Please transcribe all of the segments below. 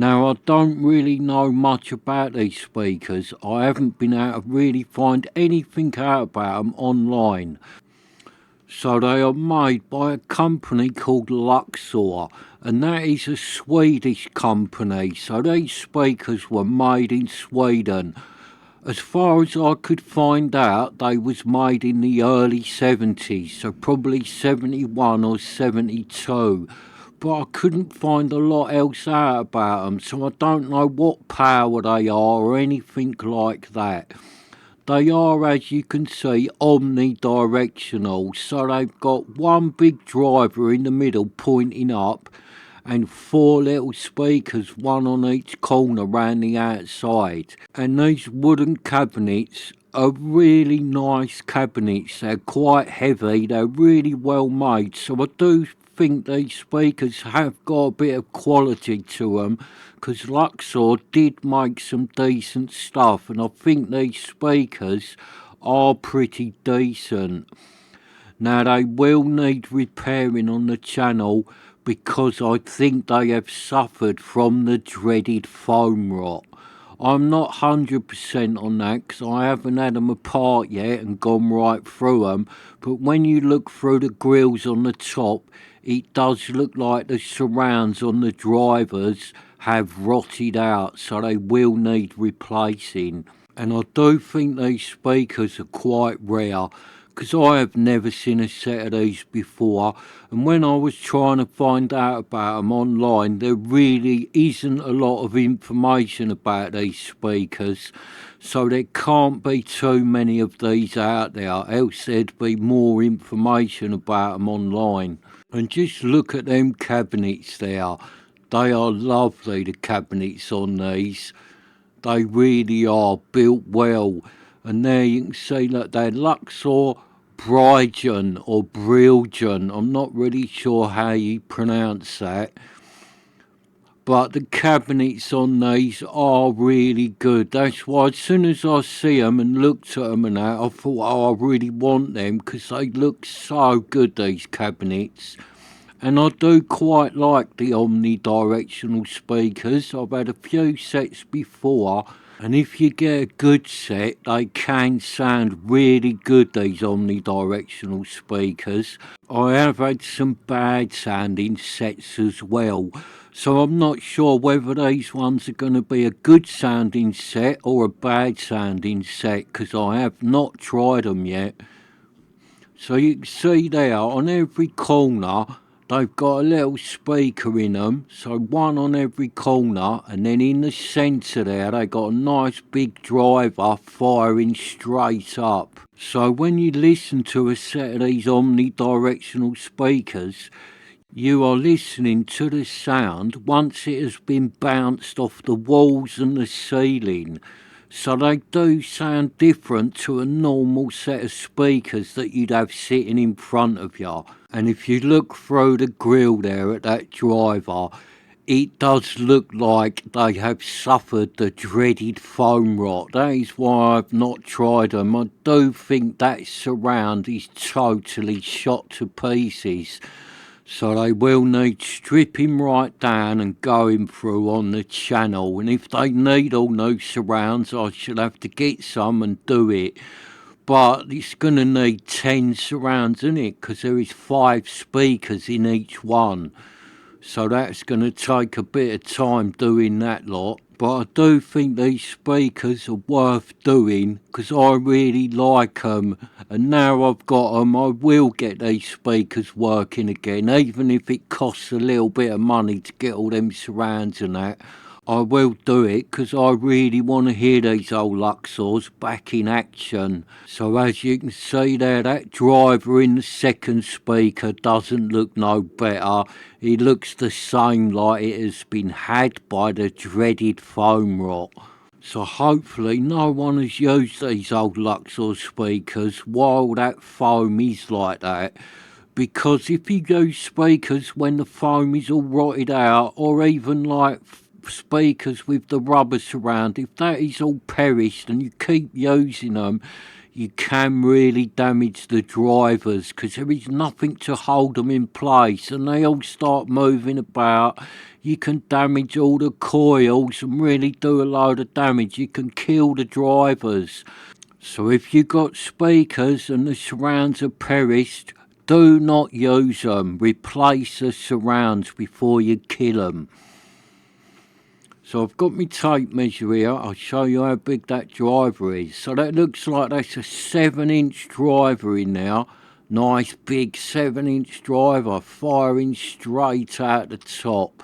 Now, I don't really know much about these speakers. I haven't been able to really find anything out about them online. So they are made by a company called Luxor, and that is a Swedish company. So these speakers were made in Sweden. As far as I could find out, they was made in the early 70s, so probably 71 or 72. But I couldn't find a lot else out about them, so I don't know what power they are or anything like that. They are, as you can see, omnidirectional, so they've got one big driver in the middle pointing up and four little speakers, one on each corner round the outside. And these wooden cabinets are really nice cabinets. They're quite heavy, they're really well made, so I do think these speakers have got a bit of quality to them, because Luxor did make some decent stuff, and I think these speakers are pretty decent. Now, they will need repairing on the channel because I think they have suffered from the dreaded foam rot. I'm not 100% on that because I haven't had them apart yet and gone right through them, but when you look through the grills on the top, it does look like the surrounds on the drivers have rotted out, so they will need replacing. And I do think these speakers are quite rare, because I have never seen a set of these before, and when I was trying to find out about them online, there really isn't a lot of information about these speakers, so there can't be too many of these out there, else there'd be more information about them online. And just look at them cabinets there. They are lovely, the cabinets on these. They really are built well. And there you can see that they're Luxor Briljant or Briljant. I'm not really sure how you pronounce that. But the cabinets on these are really good. That's why as soon as I see them and looked at them and that, I thought, oh, I really want them because they look so good, these cabinets. And I do quite like the omnidirectional speakers. I've had a few sets before, and if you get a good set, they can sound really good, these omnidirectional speakers. I have had some bad sounding sets as well, so I'm not sure whether these ones are going to be a good sounding set or a bad sounding set, because I have not tried them yet. So you can see there, on every corner, they've got a little speaker in them, so one on every corner, and then in the centre there they got a nice big driver firing straight up. So when you listen to a set of these omnidirectional speakers, you are listening to the sound once it has been bounced off the walls and the ceiling. So they do sound different to a normal set of speakers that you'd have sitting in front of you. And if you look through the grill there at that driver, it does look like they have suffered the dreaded foam rot. That is why I've not tried them. I do think that surround is totally shot to pieces. So they will need stripping right down and going through on the channel. And if they need all new surrounds, I should have to get some and do it. But it's going to need 10 surrounds, isn't it? Because there is 5 speakers in each one. So that's going to take a bit of time doing that lot. But I do think these speakers are worth doing because I really like them. And now I've got them, I will get these speakers working again. Even if it costs a little bit of money to get all them surrounds and that, I will do it because I really want to hear these old Luxors back in action. So as you can see there, that driver in the second speaker doesn't look no better. It looks the same, like it has been had by the dreaded foam rot. So hopefully no one has used these old Luxor speakers while that foam is like that. Because if you use speakers when the foam is all rotted out, or even like speakers with the rubber surround, if that is all perished and you keep using them, you can really damage the drivers because there is nothing to hold them in place and they all start moving about. you can damage all the coils and really do a load of damage. You can kill the drivers. So if you've got speakers and the surrounds are perished, do not use them. Replace the surrounds before you kill them. So I've got my tape measure here. I'll show you how big that driver is. So that looks like that's a 7-inch driver in there. Nice big 7-inch driver firing straight out the top.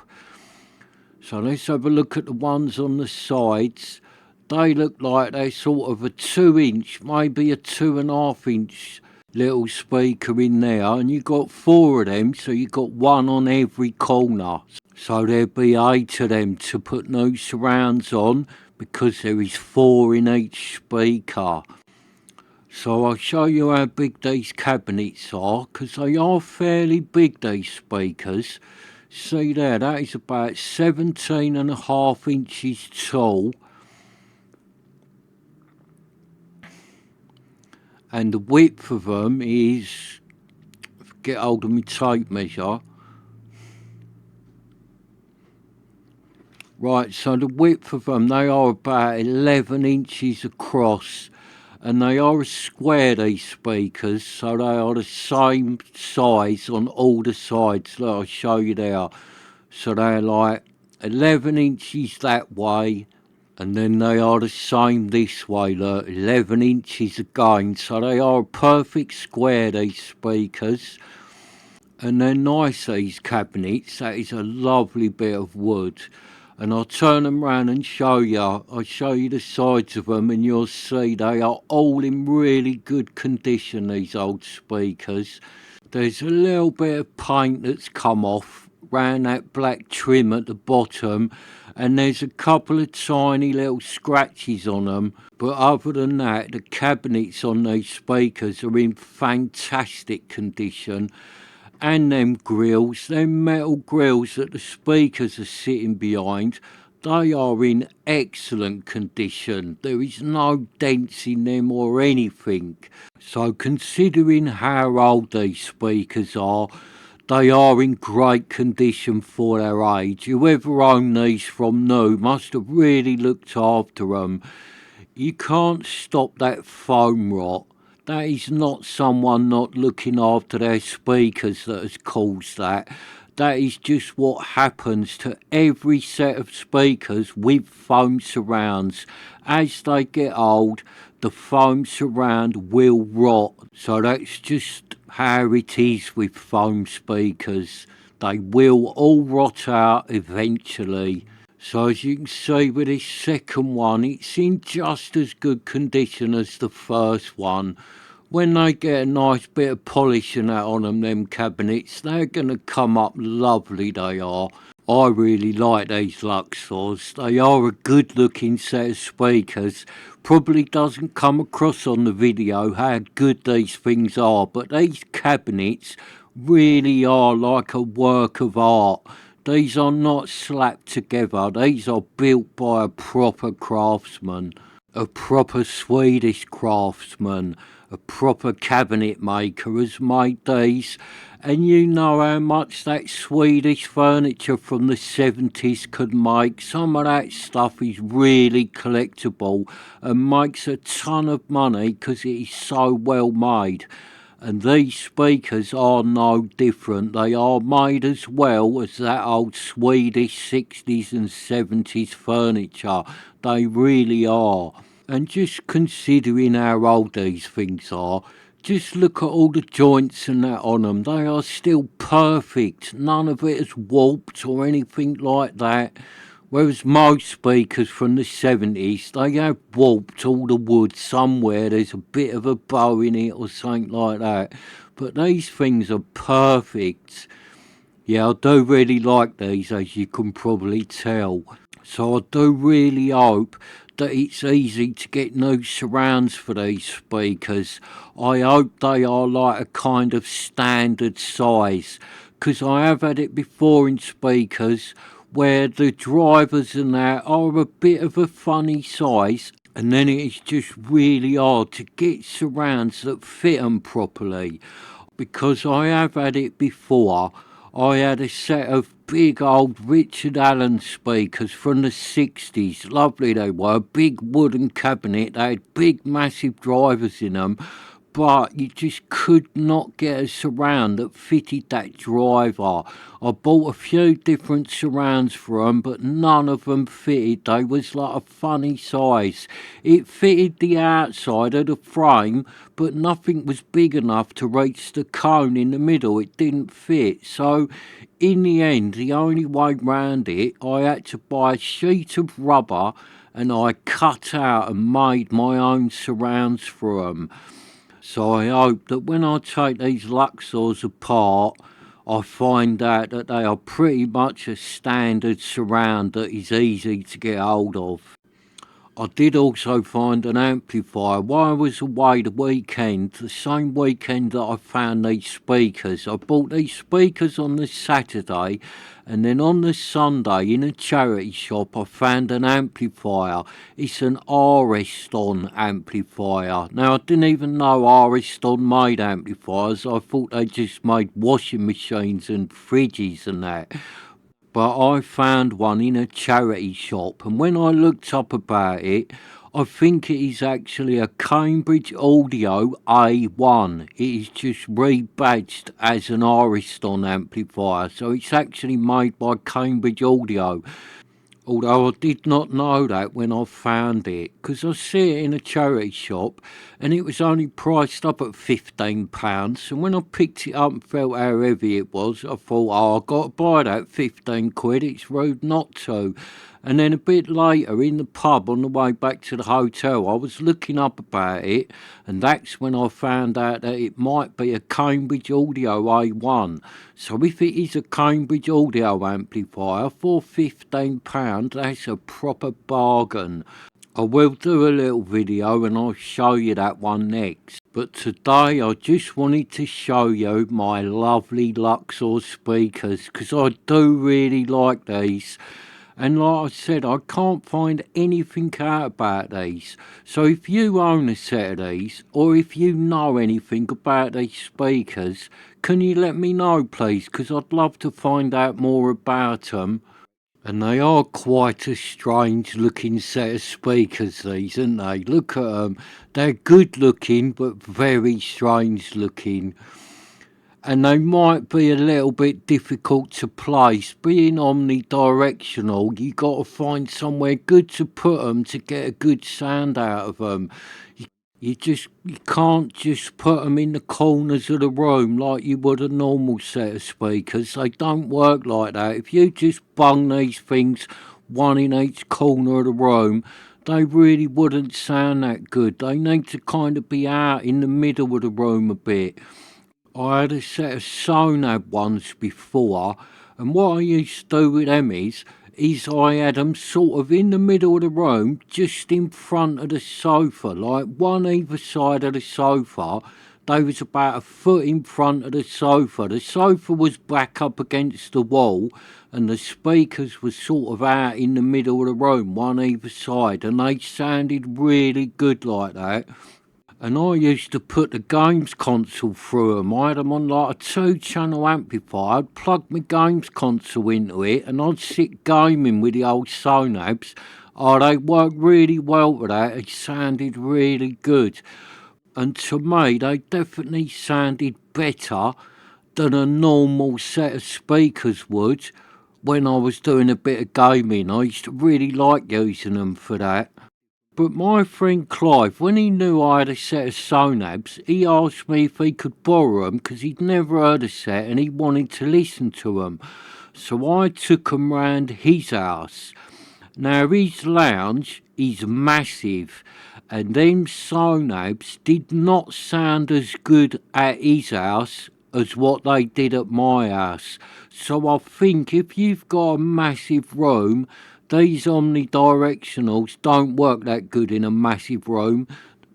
So let's have a look at the ones on the sides. They look like they're sort of a 2-inch, maybe a 2.5-inch little speaker in there. And you've got 4 of them, so you've got 1 on every corner. So there'll be 8 of them to put new surrounds on, because there is 4 in each speaker. So I'll show you how big these cabinets are, because they are fairly big, these speakers. See there, that is about 17.5 inches tall. And the width of them is, get hold of my tape measure. Right, so the width of them, they are about 11 inches across. And they are a square, these speakers, so they are the same size on all the sides that I'll show you there. So they're like 11 inches that way, and then they are the same this way, look, 11 inches again. So they are a perfect square, these speakers. And they're nice, these cabinets. That is a lovely bit of wood. And I'll turn them round and show you. I'll show you the sides of them, and you'll see they are all in really good condition, these old speakers. There's a little bit of paint that's come off round that black trim at the bottom, and there's a couple of tiny little scratches on them. But other than that, the cabinets on these speakers are in fantastic condition. And them grills, them metal grills that the speakers are sitting behind, they are in excellent condition. There is no dents in them or anything. So considering how old these speakers are, they are in great condition for their age. Whoever owned these from new must have really looked after them. You can't stop that foam rot. That is not someone not looking after their speakers that has caused that. That is just what happens to every set of speakers with foam surrounds. As they get old, the foam surround will rot. So that's just how it is with foam speakers. They will all rot out eventually. So as you can see with this second one, it's in just as good condition as the first one. When they get a nice bit of polish and that on them cabinets, they're going to come up lovely, they are. I really like these Luxors. They are a good looking set of speakers. Probably doesn't come across on the video how good these things are, but these cabinets really are like a work of art. These are not slapped together. These are built by a proper craftsman, a proper Swedish craftsman, a proper cabinet maker has made these. And you know how much that Swedish furniture from the 70s could make. Some of that stuff is really collectible and makes a ton of money because it is so well made. And these speakers are no different. They are made as well as that old Swedish 60s and 70s furniture. They really are. And just considering how old these things are, just look at all the joints and that on them. They are still perfect. None of it is warped or anything like that. Whereas most speakers from the 70s, they have warped all the wood somewhere. There's a bit of a bow in it or something like that. But these things are perfect. Yeah, I do really like these, as you can probably tell. So I do really hope that it's easy to get new surrounds for these speakers. I hope they are like a kind of standard size, because I have had it before in speakers where the drivers and that are a bit of a funny size, and then it is just really hard to get surrounds that fit them properly. Because I have had it before, I had a set of big old Richard Allen speakers from the 60s. Lovely they were. Big wooden cabinet. They had big massive drivers in them. But you just could not get a surround that fitted that driver. I bought a few different surrounds for them, but none of them fitted. They was like a funny size. It fitted the outside of the frame, but nothing was big enough to reach the cone in the middle. It didn't fit. So in the end, the only way round it, I had to buy a sheet of rubber and I cut out and made my own surrounds for them. So I hope that when I take these Luxors apart, I find out that they are pretty much a standard surround that is easy to get hold of. I did also find an amplifier. While I was away the weekend, the same weekend that I found these speakers, I bought these speakers on the Saturday, and then on the Sunday in a charity shop I found an amplifier. It's an Ariston amplifier. Now I didn't even know Ariston made amplifiers. I thought they just made washing machines and fridges and that. But I found one in a charity shop, and when I looked up about it, I think it is actually a Cambridge Audio A1. It is just rebadged as an Ariston amplifier, so it's actually made by Cambridge Audio. Although I did not know that when I found it, because I see it in a charity shop and it was only priced up at £15. And when I picked it up and felt how heavy it was, I thought, oh, I've got to buy that, 15 quid, it's rude not to. And then a bit later in the pub on the way back to the hotel, I was looking up about it, and that's when I found out that it might be a Cambridge Audio A1. So if it is a Cambridge Audio amplifier for £15, that's a proper bargain. I will do a little video and I'll show you that one next. But today I just wanted to show you my lovely Luxor speakers, because I do really like these. And like I said, I can't find anything out about these. So if you own a set of these, or if you know anything about these speakers, can you let me know please? Because I'd love to find out more about them. And they are quite a strange looking set of speakers, these, aren't they? Look at them. They're good looking, but very strange looking. And they might be a little bit difficult to place. Being omnidirectional, you got to find somewhere good to put them to get a good sound out of them. You can't just put them in the corners of the room like you would a normal set of speakers. They don't work like that. If you just bung these things one in each corner of the room, they really wouldn't sound that good. They need to kind of be out in the middle of the room a bit. I had a set of Sonab ones before, and what I used to do with them is I had them sort of in the middle of the room, just in front of the sofa, like one either side of the sofa. They was about a foot in front of the sofa. The sofa was back up against the wall, and the speakers were sort of out in the middle of the room, one either side, and they sounded really good like that. And I used to put the games console through them. I had them on like a 2-channel amplifier. I'd plug my games console into it and I'd sit gaming with the old Sonabs. Oh, they worked really well with that. It sounded really good. And to me, they definitely sounded better than a normal set of speakers would when I was doing a bit of gaming. I used to really like using them for that. But my friend Clive, when he knew I had a set of Sonabs, he asked me if he could borrow them because he'd never heard a set and he wanted to listen to them. So I took them round his house. Now his lounge is massive, and them Sonabs did not sound as good at his house as what they did at my house. So I think if you've got a massive room, these omnidirectionals don't work that good in a massive room.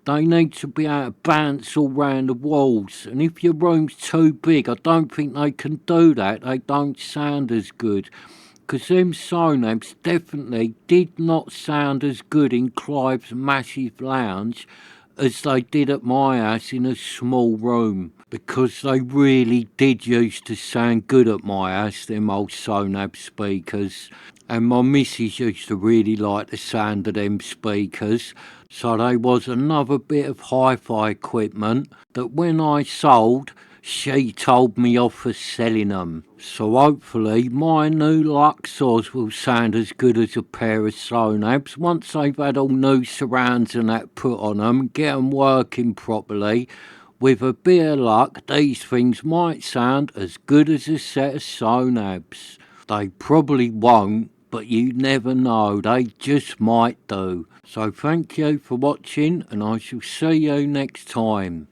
They need to be able to bounce all round the walls, and if your room's too big, I don't think they can do that. They don't sound as good. Because them Sonabs definitely did not sound as good in Clive's massive lounge as they did at my house in a small room. because they really did used to sound good at my house, them old Sonab speakers. And my missus used to really like the sound of them speakers. So they was another bit of hi-fi equipment that when I sold, she told me off for selling them. So hopefully my new Luxors will sound as good as a pair of Sonabs once they've had all new surrounds and that put on them, get them working properly. With a bit of luck, these things might sound as good as a set of Sonabs. They probably won't, but you never know, they just might do. So thank you for watching, and I shall see you next time.